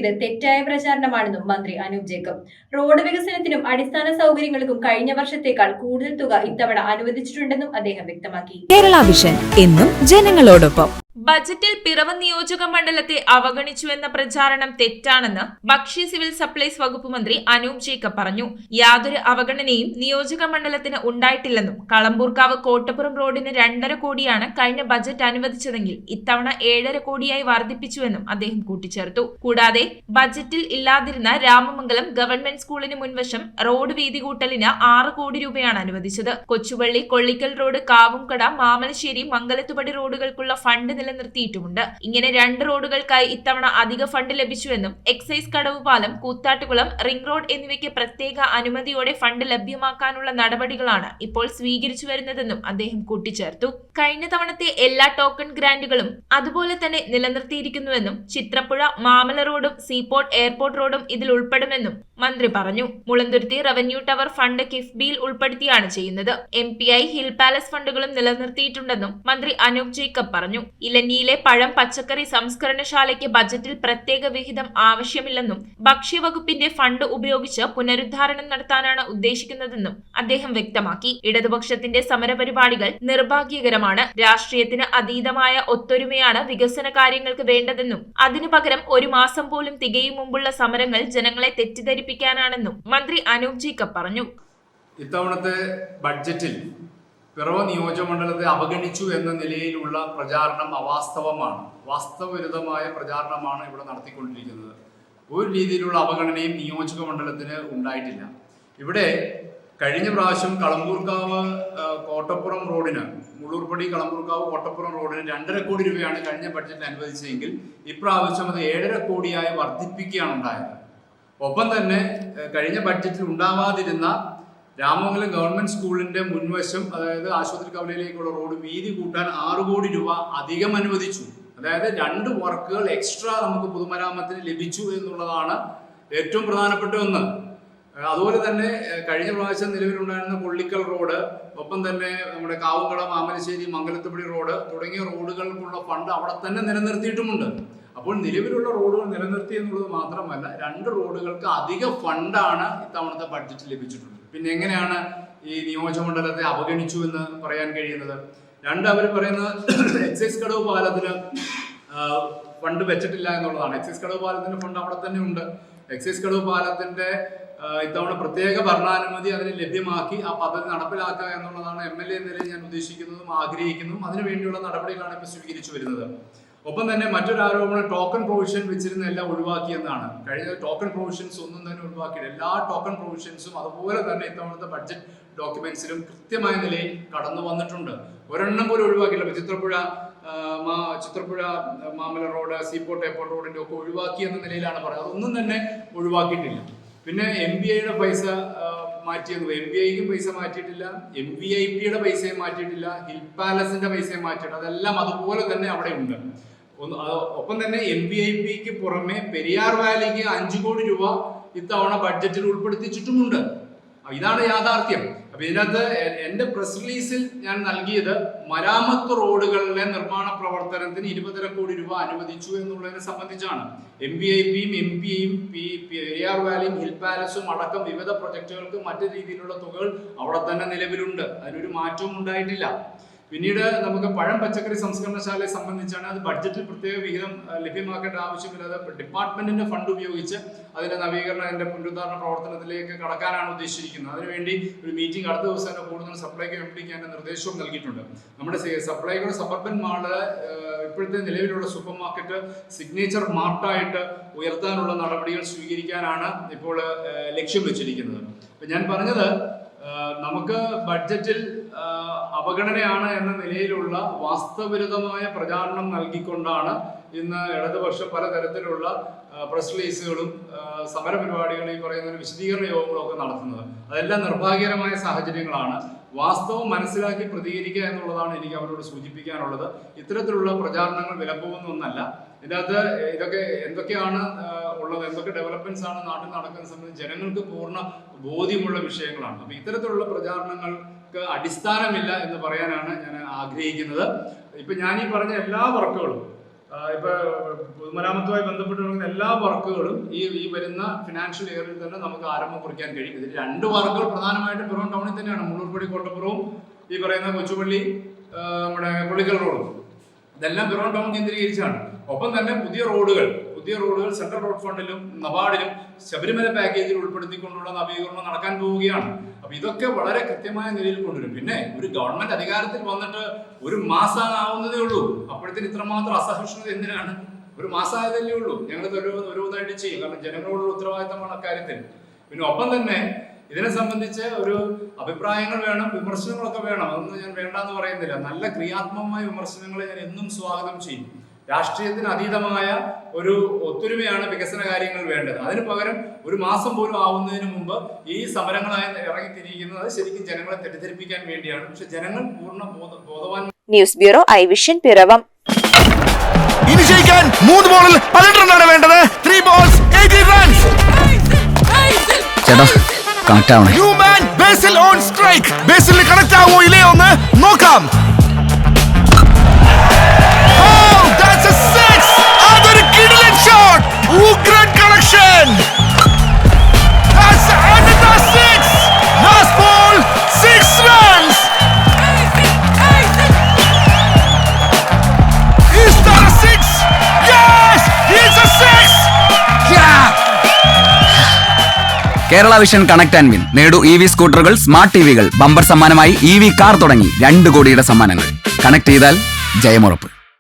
നടത്തിയത് തെറ്റായ പ്രചാരണമാണെന്നും മന്ത്രി അനൂപ് ജേക്കബ്. റോഡ് വികസനത്തിനും അടിസ്ഥാന സൗകര്യങ്ങൾക്കും കഴിഞ്ഞ വർഷത്തേക്കാൾ കൂടുതൽ തുക ഇത്തവണ അനുവദിച്ചിട്ടുണ്ടെന്നും അദ്ദേഹം വ്യക്തമാക്കി. കേരള വിഷൻ എന്നും ജനങ്ങളോടൊപ്പം. ബജറ്റിൽ പിറവം നിയോജക മണ്ഡലത്തെ അവഗണിച്ചുവെന്ന പ്രചാരണം തെറ്റാണെന്ന് ഭക്ഷ്യ സിവിൽ സപ്ലൈസ് വകുപ്പ് മന്ത്രി അനൂപ് ജേക്കബ് പറഞ്ഞു. യാതൊരു അവഗണനയും നിയോജക മണ്ഡലത്തിന് ഉണ്ടായിട്ടില്ലെന്നും കളമ്പൂർക്കാവ് കോട്ടപ്പുറം റോഡിന് 2.5 കോടിയാണ് കഴിഞ്ഞ ബജറ്റ് അനുവദിച്ചതെങ്കിൽ ഇത്തവണ 7.5 കോടിയായി വർദ്ധിപ്പിച്ചുവെന്നും അദ്ദേഹം കൂട്ടിച്ചേർത്തു. കൂടാതെ ബജറ്റിൽ ഇല്ലാതിരുന്ന രാമമംഗലം ഗവൺമെന്റ് സ്കൂളിന് മുൻവശം റോഡ് വീതി കൂട്ടലിന് 6 കോടി രൂപയാണ് അനുവദിച്ചത്. കൊച്ചുവള്ളി കൊള്ളിക്കൽ റോഡ്, കാവുംകട, മാമലശ്ശേരി, മംഗലത്തുപടി റോഡുകൾക്കുള്ള ഫണ്ട് നിലനിർത്തിയിട്ടുമുണ്ട്. ഇങ്ങനെ 2 റോഡുകൾക്കായി ഇത്തവണ അധിക ഫണ്ട് ലഭിച്ചുവെന്നും excise Kadavupalam, Koothattukulam, ring road എന്നിവയ്ക്ക് പ്രത്യേക അനുമതിയോടെ ഫണ്ട് ലഭ്യമാക്കാനുള്ള നടപടികളാണ് ഇപ്പോൾ സ്വീകരിച്ചു വരുന്നതെന്നും അദ്ദേഹം കൂട്ടിച്ചേർത്തു. കഴിഞ്ഞ തവണത്തെ എല്ലാ ടോക്കൺ ഗ്രാന്റുകളും അതുപോലെ തന്നെ നിലനിർത്തിയിരിക്കുന്നുവെന്നും ചിത്രപ്പുഴ മാമല റോഡും സീപോർട്ട് എയർപോർട്ട് റോഡും ഇതിൽ ഉൾപ്പെടുമെന്നും മന്ത്രി പറഞ്ഞു. മുളന്തുരുത്തി റവന്യൂ ടവർ ഫണ്ട് കിഫ്ബിയിൽ ഉൾപ്പെടുത്തിയാണ് ചെയ്യുന്നത്. MPI ഹിൽ പാലസ് ഫണ്ടുകളും നിലനിർത്തിയിട്ടുണ്ടെന്നും മന്ത്രി അനൂപ് ജേക്കബ് പറഞ്ഞു. ഇലഞ്ഞിയിലെ പഴം പച്ചക്കറി സംസ്കരണശാലയ്ക്ക് ബജറ്റിൽ പ്രത്യേക വിഹിതം ആവശ്യമില്ലെന്നും ഭക്ഷ്യവകുപ്പിന്റെ ഫണ്ട് ഉപയോഗിച്ച് പുനരുദ്ധാരണം നടത്താനാണ് ഉദ്ദേശിക്കുന്നതെന്നും അദ്ദേഹം വ്യക്തമാക്കി. ഇടതുപക്ഷത്തിന്റെ സമരപരിപാടികൾ നിർഭാഗ്യകരമാണ്. രാഷ്ട്രീയത്തിന് അതീതമായ ഒത്തൊരുമയാണ് വികസന കാര്യങ്ങൾക്ക് വേണ്ടതെന്നും അതിനു പകരം 1 മാസം പോലും തികയും മുമ്പുള്ള സമരങ്ങൾ ജനങ്ങളെ തെറ്റിദ്ധരിപ്പിക്കാനാണെന്നും മന്ത്രി അനൂപ് ജേക്കബ് പറഞ്ഞു. ഇത്തവണത്തെ ബഡ്ജറ്റിൽ പിറവം നിയോജകമണ്ഡലത്തെ അവഗണിച്ചു എന്ന നിലയിലുള്ള പ്രചാരണം അവാസ്തവമാണ്. വാസ്തവവിരുദ്ധമായ പ്രചാരണമാണ് ഇവിടെ നടത്തിക്കൊണ്ടിരിക്കുന്നത്. ഒരു രീതിയിലുള്ള അവഗണനയും നിയോജക മണ്ഡലത്തിന് ഉണ്ടായിട്ടില്ല. ഇവിടെ കഴിഞ്ഞ പ്രാവശ്യം കളമ്പൂർക്കാവ് കോട്ടപ്പുറം റോഡിന്, മുള്ളൂർപ്പടി കളമ്പൂർക്കാവ് കോട്ടപ്പുറം റോഡിന് 2.5 കോടി രൂപയാണ് കഴിഞ്ഞ ബഡ്ജറ്റിൽ അനുവദിച്ചതെങ്കിൽ ഇപ്രാവശ്യം അത് 7.5 കോടിയായി വർദ്ധിപ്പിക്കുകയാണ് ഉണ്ടായത്. ഒപ്പം തന്നെ കഴിഞ്ഞ ബഡ്ജറ്റിൽ ഉണ്ടാവാതിരുന്ന രാമമംഗലം ഗവൺമെന്റ് സ്കൂളിന്റെ മുൻവശം, അതായത് ആശുപത്രി കവലയിലേക്കുള്ള റോഡ് വീതി കൂട്ടാൻ 6 കോടി രൂപ അധികം അനുവദിച്ചു. അതായത് 2 വർക്കുകൾ എക്സ്ട്രാ നമുക്ക് പൊതുമരാമത്തിന് ലഭിച്ചു എന്നുള്ളതാണ് ഏറ്റവും പ്രധാനപ്പെട്ട ഒന്ന്. അതുപോലെ തന്നെ കഴിഞ്ഞ പ്രാവശ്യം നിലവിലുണ്ടായിരുന്ന കൊള്ളിക്കൽ റോഡ്, ഒപ്പം തന്നെ നമ്മുടെ കാവുംകട, മാമലശ്ശേരി, മംഗലത്തുപടി റോഡ് തുടങ്ങിയ റോഡുകൾക്കുള്ള ഫണ്ട് അവിടെ തന്നെ നിലനിർത്തിയിട്ടുമുണ്ട്. അപ്പോൾ നിലവിലുള്ള റോഡുകൾ നിലനിർത്തി എന്നുള്ളത് മാത്രമല്ല, 2 റോഡുകൾക്ക് അധിക ഫണ്ടാണ് ഇത്തവണത്തെ ബഡ്ജറ്റിൽ ലഭിച്ചിട്ടുള്ളത്. പിന്നെ എങ്ങനെയാണ് ഈ നിയോജകമണ്ഡലത്തെ അവഗണിച്ചു എന്ന് പറയാൻ കഴിയുന്നത്? അവർ പറയുന്നത് എക്സൈസ് കടവ് പാലത്തിന് ഫണ്ട് വെച്ചിട്ടില്ല എന്നുള്ളതാണ്. എക്സൈസ് കടവ് പാലത്തിന്റെ ഫണ്ട് അവിടെ തന്നെ ഉണ്ട്. എക്സൈസ് കടവ് പാലത്തിന്റെ ഇത്തവണ പ്രത്യേക ഭരണാനുമതി അതിന് ലഭ്യമാക്കി ആ പദ്ധതി നടപ്പിലാക്കുക എന്നുള്ളതാണ് MLA എന്ന നിലയിൽ ഞാൻ ഉദ്ദേശിക്കുന്നതും ആഗ്രഹിക്കുന്നതും. അതിനുവേണ്ടിയുള്ള നടപടികളാണ് ഇപ്പോൾ സ്വീകരിച്ചു വരുന്നത്. ഒപ്പം തന്നെ മറ്റൊരു ആരോപണം ടോക്കൺ പ്രൊവിഷൻ വെച്ചിരുന്ന എല്ലാം ഒഴിവാക്കിയെന്നാണ്. കഴിഞ്ഞ ടോക്കൺ പ്രൊവിഷൻസ് ഒന്നും തന്നെ ഒഴിവാക്കിയില്ല. എല്ലാ ടോക്കൺ പ്രൊവിഷൻസും അതുപോലെ തന്നെ ഇത്തവണത്തെ ബഡ്ജറ്റ് ഡോക്യുമെന്റ്സിലും കൃത്യമായ നിലയിൽ കടന്നു വന്നിട്ടുണ്ട്. ഒരെണ്ണം പോലും ഒഴിവാക്കിയില്ല. ചിത്രപ്പുഴ മാമല റോഡ്, സീപോർട്ട് എയർപോർട്ട് റോഡിന്റെ ഒക്കെ ഒഴിവാക്കി എന്ന നിലയിലാണ് പറയുന്നത്. അതൊന്നും തന്നെ ഒഴിവാക്കിയിട്ടില്ല. പിന്നെ MBIയുടെ പൈസ മാറ്റിയെന്ന്, MBIക്കും പൈസ മാറ്റിയിട്ടില്ല, MVIPയുടെ പൈസയും മാറ്റിയിട്ടില്ല, ഹിൽ പാലസിന്റെ പൈസയും മാറ്റിയിട്ടില്ല. അതെല്ലാം അതുപോലെ തന്നെ അവിടെ ഉണ്ട്. ഒപ്പം തന്നെ MVIPക്ക് പുറമെ പെരിയാർ വാലിക്ക് 5 കോടി രൂപ ഇത്തവണ ബഡ്ജറ്റിൽ ഉൾപ്പെടുത്തിച്ചിട്ടുമുണ്ട്. ഇതാണ് യാഥാർത്ഥ്യം. അപ്പൊ ഇതിനകത്ത് എന്റെ പ്രസ് റിലീസിൽ ഞാൻ നൽകിയത് മരാമത്ത് റോഡുകളിലെ നിർമ്മാണ പ്രവർത്തനത്തിന് 20.5 കോടി രൂപ അനുവദിച്ചു എന്നുള്ളതിനെ സംബന്ധിച്ചാണ്. MVIPയും MPയും പെരിയാർ വാലിയും ഹിൽ പാലസും അടക്കം വിവിധ പ്രൊജക്ടുകൾക്ക് മറ്റു രീതിയിലുള്ള തുകകൾ അവിടെ തന്നെ നിലവിലുണ്ട്. അതിനൊരു മാറ്റവും ഉണ്ടായിട്ടില്ല. പിന്നീട് നമുക്ക് പഴം പച്ചക്കറി സംസ്കരണശാലയെ സംബന്ധിച്ചാണ് അത് ബഡ്ജറ്റിൽ പ്രത്യേക വിഹിതം ലഭ്യമാക്കേണ്ട ആവശ്യമില്ലാതെ ഡിപ്പാർട്ട്മെന്റിന്റെ ഫണ്ട് ഉപയോഗിച്ച് അതിന്റെ നവീകരണം, അതിന്റെ പുനരുദ്ധാരണ പ്രവർത്തനത്തിലേക്ക് കടക്കാനാണ് ഉദ്ദേശിച്ചിരിക്കുന്നത്. അതിനുവേണ്ടി ഒരു മീറ്റിംഗ് അടുത്ത ദിവസം തന്നെ കൂടുതൽ സപ്ലൈകോ MDക്ക് അതിന്റെ നിർദ്ദേശവും നൽകിയിട്ടുണ്ട്. നമ്മുടെ സപ്ലൈകോ സബർബൻ മാള് ഇപ്പോഴത്തെ നിലവിലുള്ള സൂപ്പർ മാർക്കറ്റ് സിഗ്നേച്ചർ മാർട്ടായിട്ട് ഉയർത്താനുള്ള നടപടികൾ സ്വീകരിക്കാനാണ് ഇപ്പോൾ ലക്ഷ്യം വെച്ചിരിക്കുന്നത്. അപ്പൊ ഞാൻ പറഞ്ഞത്, നമുക്ക് ബഡ്ജറ്റിൽ അവഗണനയാണ് എന്ന നിലയിലുള്ള വാസ്തവവിരുദ്ധമായ പ്രചാരണം നൽകിക്കൊണ്ടാണ് ഇന്ന് ഇടതുപക്ഷം പലതരത്തിലുള്ള പ്രസ് റിലീസുകളും സമരപരിപാടികളും ഈ പറയുന്ന വിശദീകരണ യോഗങ്ങളും ഒക്കെ നടത്തുന്നത്. അതെല്ലാം നിർഭാഗ്യകരമായ സാഹചര്യങ്ങളാണ്. വാസ്തവം മനസ്സിലാക്കി പ്രതികരിക്കുക എന്നുള്ളതാണ് എനിക്ക് അവരോട് സൂചിപ്പിക്കാനുള്ളത്. ഇത്തരത്തിലുള്ള പ്രചാരണങ്ങൾ വിലപ്പോകുന്ന ഒന്നല്ല. ഇതിനകത്ത് ഇതൊക്കെ എന്തൊക്കെയാണ് ഉള്ളത്, എന്തൊക്കെ ഡെവലപ്മെന്റ്സ് ആണ് നാട്ടിൽ നടക്കുന്ന സംബന്ധിച്ച് ജനങ്ങൾക്ക് പൂർണ്ണ ബോധ്യമുള്ള വിഷയങ്ങളാണ്. അപ്പൊ ഇത്തരത്തിലുള്ള പ്രചാരണങ്ങൾക്ക് അടിസ്ഥാനമില്ല എന്ന് പറയാനാണ് ഞാൻ ആഗ്രഹിക്കുന്നത്. ഇപ്പൊ ഞാൻ ഈ പറഞ്ഞ എല്ലാ വർക്കുകളും ഇപ്പൊ പൊതുമരാമത്തുമായി ബന്ധപ്പെട്ടിരിക്കുന്ന എല്ലാ വർക്കുകളും ഈ വരുന്ന ഫിനാൻഷ്യൽ ഇയറിൽ തന്നെ നമുക്ക് ആരംഭം കുറിക്കാൻ കഴിയും. ഇതിൽ 2 വർക്കുകൾ പ്രധാനമായിട്ടും പിറവം ടൗണിൽ തന്നെയാണ്. മുള്ളൂർപ്പടി കോട്ടപ്പുറവും ഈ പറയുന്ന കൊച്ചുപള്ളി നമ്മുടെ പുള്ളിക്കൽ റോഡും ഇതെല്ലാം പിറവം ടൗൺ കേന്ദ്രീകരിച്ചാണ്. ഒപ്പം തന്നെ പുതിയ റോഡുകൾ സെൻട്രൽ റോഡ് ഫണ്ടിലും നബാർഡിലും ശബരിമല പാക്കേജിൽ ഉൾപ്പെടുത്തിക്കൊണ്ടുള്ള നവീകരണം നടക്കാൻ പോവുകയാണ്. അപ്പൊ ഇതൊക്കെ വളരെ കൃത്യമായ നിലയിൽ കൊണ്ടുവരും. പിന്നെ ഒരു ഗവൺമെന്റ് അധികാരത്തിൽ വന്നിട്ട് 1 മാസം ആവുന്നതേ ഉള്ളൂ. അപ്പോഴത്തേന് ഇത്രമാത്രം അസഹിഷ്ണുത എന്തിനാണ്? 1 മാസമായതല്ലേ ഉള്ളൂ. ഞങ്ങൾ ഓരോന്നായിട്ട് ചെയ്യും. കാരണം ജനങ്ങളോടുള്ള ഉത്തരവാദിത്തമാണ് അക്കാര്യത്തിൽ. പിന്നെ ഒപ്പം തന്നെ ഇതിനെ സംബന്ധിച്ച് ഒരു അഭിപ്രായങ്ങൾ വേണം, വിമർശനങ്ങളൊക്കെ വേണം. അതൊന്നും ഞാൻ വേണ്ടാന്ന് പറയുന്നില്ല. നല്ല ക്രിയാത്മകമായ വിമർശനങ്ങളെ ഞാൻ എന്നും സ്വാഗതം ചെയ്യും. രാഷ്ട്രീയത്തിന് അതീതമായ ഒരു ഒത്തൊരുമയാണ് വികസന കാര്യങ്ങൾ വേണ്ടത്. അതിന് പകരം 1 മാസം പോലും ആവുന്നതിന് മുമ്പ് ഈ സമരങ്ങളായി ഇറങ്ങിത്തിരിക്കുന്നത് ശരിക്കും ജനങ്ങളെ തെറ്റിദ്ധരിപ്പിക്കാൻ വേണ്ടിയാണ്. പക്ഷെ ജനങ്ങൾ പൂർണ്ണ ബോധവാൻ. News bureau ഐവിഷൻ Piravom. ഇനി ജയിക്കാൻ 3 ബോളിൽ 12 റണ്ണാണ് വേണ്ടത്. 3 balls 18 runs. ചേട്ടാ കണക്ട് ആവണേ. New man Basil on strike. Basil connect ആവോ ഇല്ലയോ എന്ന് നോക്കാം. That's a 6. അതൊരു കിടിലൻ ഷോട്ട്. ഉഗ്രൻ connection. That's another 6. Last ball 6 runs. Is that a 6? Yes, it's a 6. Kerala vision connect and win. നേടൂ EV സ്കൂട്ടറുകൾ, സ്മാർട്ട് ടിവികൾ, ബമ്പർ സമ്മാനമായി EV കാർ തുടങ്ങി 2 കോടിയുടെ സമ്മാനങ്ങൾ. കണക്ട് ചെയ്താൽ ജയമുറപ്പ്.